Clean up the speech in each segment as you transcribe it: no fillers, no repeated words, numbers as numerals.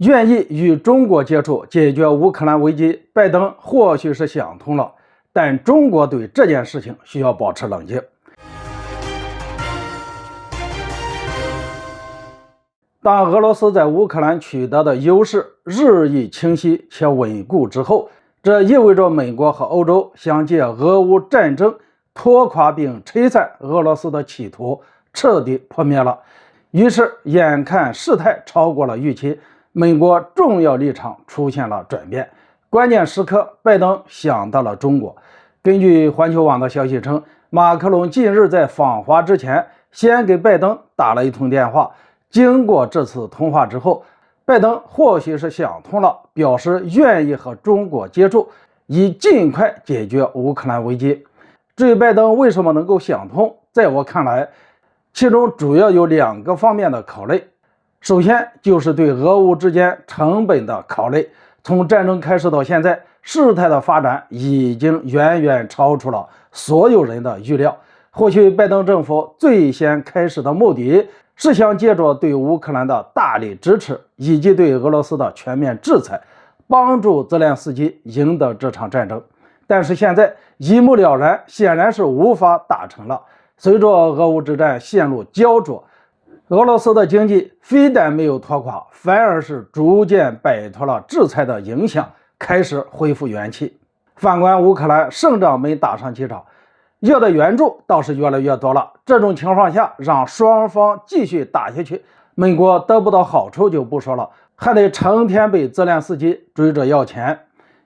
愿意与中国接触解决乌克兰危机，拜登或许是想通了，但中国对这件事情需要保持冷静。当俄罗斯在乌克兰取得的优势日益清晰且稳固之后，这意味着美国和欧洲想借俄乌战争拖垮并拆散俄罗斯的企图彻底破灭了。于是眼看事态超过了预期，美国重要立场出现了转变。关键时刻，拜登想到了中国。根据环球网的消息称，马克龙近日在访华之前先给拜登打了一通电话。经过这次通话之后，拜登或许是想通了，表示愿意和中国接触，以尽快解决乌克兰危机。至于拜登为什么能够想通，在我看来，其中主要有2个方面的考虑。首先就是对俄乌之间成本的考虑。从战争开始到现在，事态的发展已经远远超出了所有人的预料。或许拜登政府最先开始的目的是想借着对乌克兰的大力支持以及对俄罗斯的全面制裁，帮助泽连斯基赢得这场战争。但是现在一目了然，显然是无法达成了。随着俄乌之战陷入焦灼，俄罗斯的经济非但没有拖垮，反而是逐渐摆脱了制裁的影响，开始恢复元气。反观乌克兰，胜仗没打上几场，要的援助倒是越来越多了。这种情况下，让双方继续打下去，美国得不到好处就不说了，还得成天被泽连斯基追着要钱。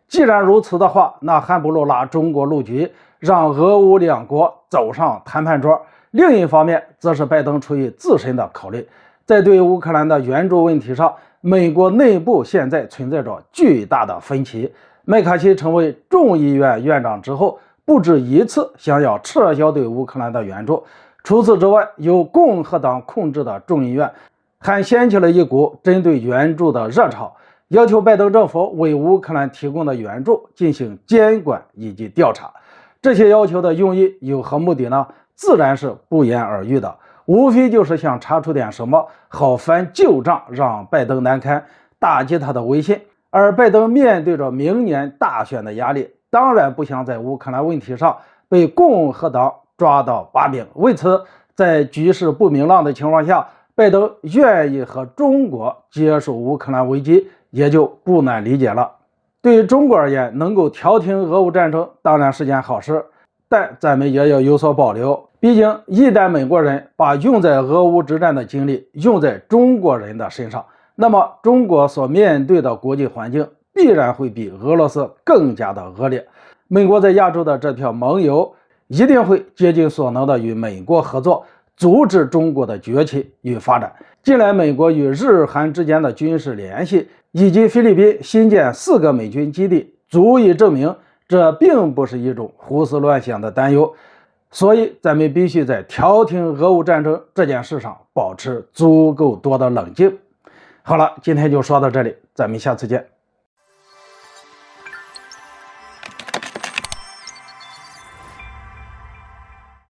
既然如此的话，那还不如拉中国入局，让俄乌2国走上谈判桌。另一方面，则是拜登出于自身的考虑，在对乌克兰的援助问题上，美国内部现在存在着巨大的分歧。麦卡锡成为众议院院长之后，不止一次想要撤销对乌克兰的援助。除此之外，由共和党控制的众议院还掀起了一股针对援助的热潮，要求拜登政府为乌克兰提供的援助进行监管以及调查。这些要求的用意有何目的呢？自然是不言而喻的，无非就是想查出点什么，好翻旧账，让拜登难堪，打击他的威信。而拜登面对着明年大选的压力，当然不想在乌克兰问题上被共和党抓到把柄。为此，在局势不明朗的情况下，拜登愿意和中国接触乌克兰危机，也就不难理解了。对于中国而言，能够调停俄乌战争当然是件好事，但咱们也要有所保留。毕竟一旦美国人把用在俄乌之战的精力用在中国人的身上，那么中国所面对的国际环境必然会比俄罗斯更加的恶劣。美国在亚洲的这票盟友一定会竭尽所能的与美国合作，阻止中国的崛起与发展。近来美国与日韩之间的军事联系，以及菲律宾新建4个美军基地，足以证明这并不是一种胡思乱想的担忧。所以咱们必须在调停俄乌战争这件事上保持足够多的冷静。好了，今天就说到这里，咱们下次见。